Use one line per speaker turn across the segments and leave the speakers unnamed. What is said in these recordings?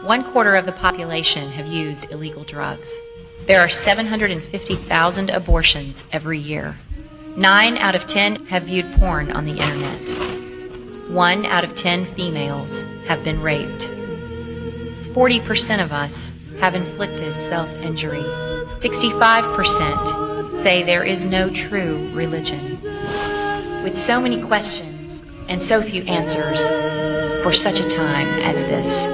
1/4 of the population have used illegal drugs. There are 750,000 abortions every year. 9 out of 10 have viewed porn on the internet. 1 out of 10 females have been raped. 40% of us have inflicted self-injury. 65% say there is no true religion. With so many questions and so few answers for such a time as this.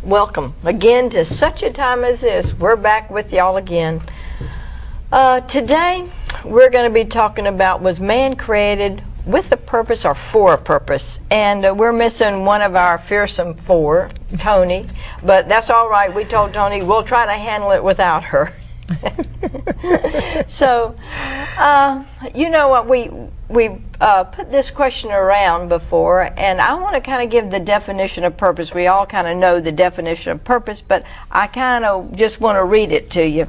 Welcome again to such a time as this. We're back with y'all again. Today we're going to be talking about, was man created with a purpose or for a purpose? And we're missing one of our fearsome four, Tony, but that's all right. We told Tony we'll try to handle it without her. So, you know what, we put this question around before, and I want to kind of give the definition of purpose. We all kind of know the definition of purpose, but I kind of just want to read it to you.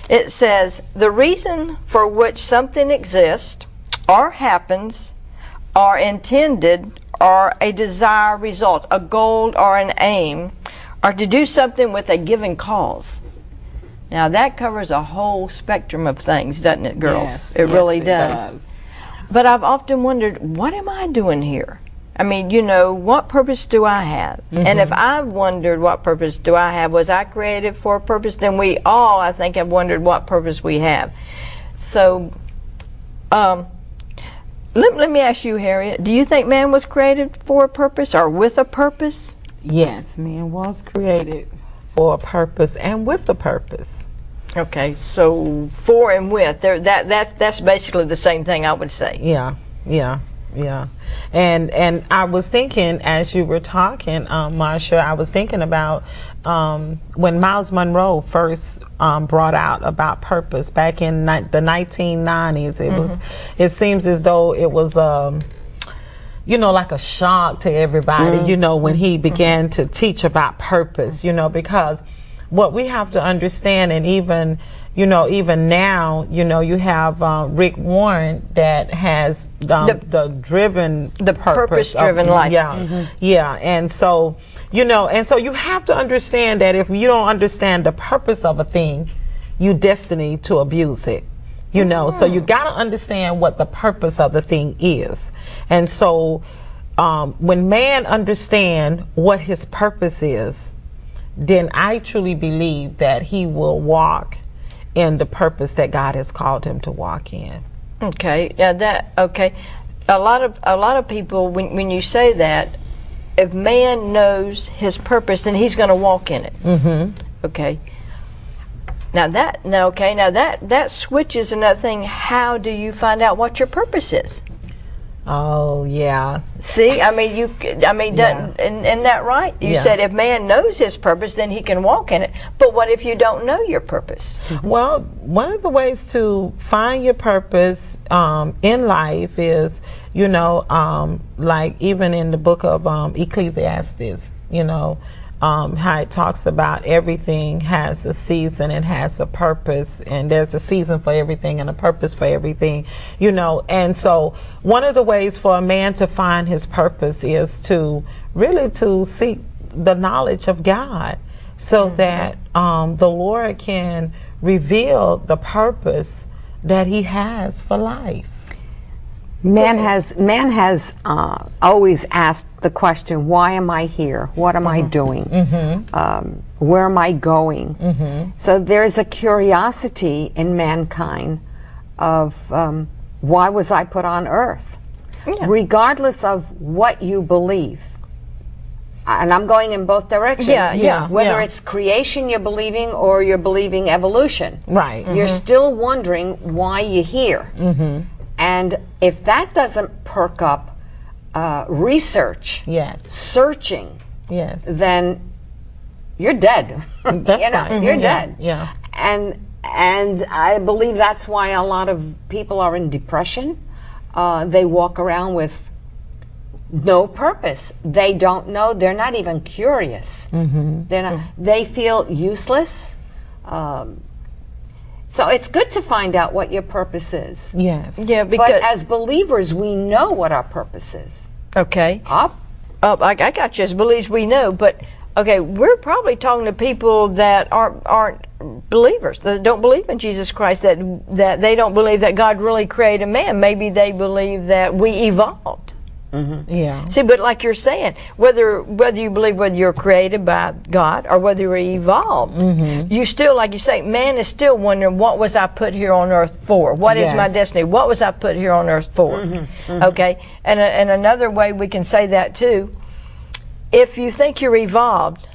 It says, the reason for which something exists or happens or intended or a desired result, a goal or an aim, or to do something with a given cause. Now that covers a whole spectrum of things, doesn't it, girls?
Yes,
it really
it
does. But I've often wondered, what am I doing here? I mean, you know, what purpose do I have? And if I've wondered what purpose do I have, was I created for a purpose, then we all, I think, have wondered what purpose we have. So, let me ask you, Harriet, do you think man was created for a purpose or with a purpose?
Yes, man was created for a purpose and with a purpose.
Okay, so for and with, that's basically the same thing, I would say.
Yeah. And I was thinking, as you were talking, Marsha, I was thinking about when Miles Monroe first brought out about purpose back in the 1990s. It was, it seems as though it was you know, like a shock to everybody, you know, when he began to teach about purpose, you know, because what we have to understand, and even, you know, even now, you know, you have Rick Warren that has the purpose-driven life. Yeah, yeah, and so, you know, and so you have to understand that if you don't understand the purpose of a thing, you're destined to abuse it. You know, so you got to understand what the purpose of the thing is. And so when man understand what his purpose is, then I truly believe that he will walk in the purpose that God has called him to walk in.
Okay, yeah, okay. A lot of people, when you say that, if man knows his purpose, then he's going to walk in it. Okay. Now that switches another thing. How do you find out what your purpose is?
Oh yeah.
See, I mean, isn't that right? You said if man knows his purpose, then he can walk in it. But what if you don't know your purpose?
Well, one of the ways to find your purpose in life is, you know, like even in the book of Ecclesiastes, you know, how it talks about everything has a season and has a purpose, and there's a season for everything and a purpose for everything, you know. And so one of the ways for a man to find his purpose is to really to seek the knowledge of God, so that the Lord can reveal the purpose that he has for life.
Man has always asked the question, why am I here? What am I doing? Where am I going? So there's a curiosity in mankind of why was I put on earth? Regardless of what you believe. And I'm going in both directions. Whether it's creation you're believing or you're believing evolution.
Right.
You're still wondering why you're here. And if that doesn't perk up research, searching, then you're dead.
That's
you know,
right.
You're dead.
Yeah.
And I believe that's why a lot of people are in depression. They walk around with no purpose. They don't know. They're not even curious. They're not. They feel useless. So it's good to find out what your purpose is.
Yes.
Yeah, because
but as believers, we know what our purpose is.
Okay.
Up.
I got you. As believes we know, but okay, we're probably talking to people that aren't believers, that don't believe in Jesus Christ, that they don't believe that God really created man. Maybe they believe that we evolved.
Yeah.
See, but like you're saying, whether you believe whether you're created by God or whether you're evolved, you still, like you say, man is still wondering, what was I put here on earth for? What is my destiny? What was I put here on earth for? Okay, and another way we can say that too, if you think you're evolved,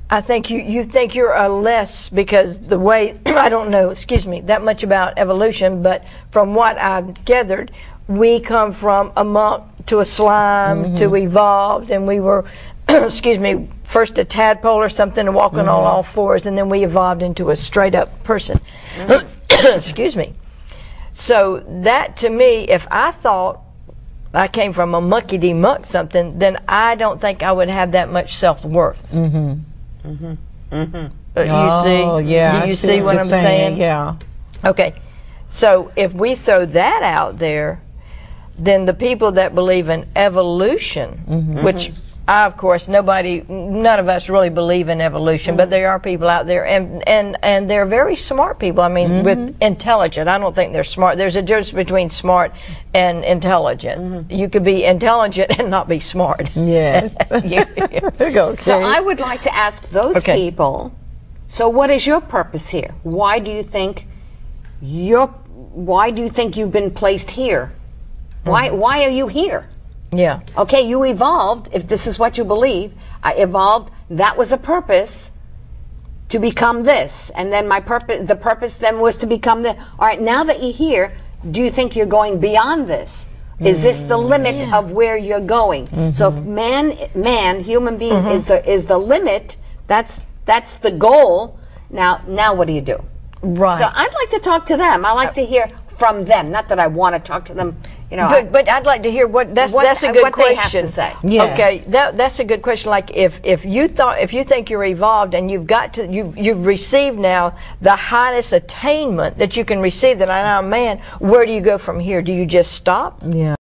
I think you think you're a less, because the way, I don't know, excuse me, that much about evolution, but from what I've gathered, we come from a monk to a slime to evolved, and we were, excuse me, first a tadpole or something and walking on all fours, and then we evolved into a straight up person. Excuse me. So that to me, if I thought I came from a muckety-muck something, then I don't think I would have that much self-worth. You see?
Yeah,
Do you see what I'm saying?
Yeah.
Okay. So if we throw that out there, then the people that believe in evolution, which I, of course, none of us really believe in evolution, but there are people out there, and they're very smart people. I mean, with intelligent. I don't think they're smart. There's a difference between smart and intelligent. You could be intelligent and not be smart.
Yes. Okay.
So I would like to ask those people, so what is your purpose here? Why do you think you've been placed here? Why are you here?
Yeah.
Okay, you evolved, if this is what you believe. I evolved, that was a purpose to become this. And then the purpose then was to become this. All right, now that you're here, do you think you're going beyond this? Is this the limit of where you're going? So if human being is the limit, that's the goal. Now what do you do?
Right.
So I'd like to talk to them. I like to hear from them. Not that I want to talk to them, you know.
But I'd like to hear that's a good
what
question.
they have to say.
Yes.
Okay, that's a good question. Like if you think you're evolved and you've received now the highest attainment that you can receive, that I'm a man, where do you go from here? Do you just stop?
Yeah.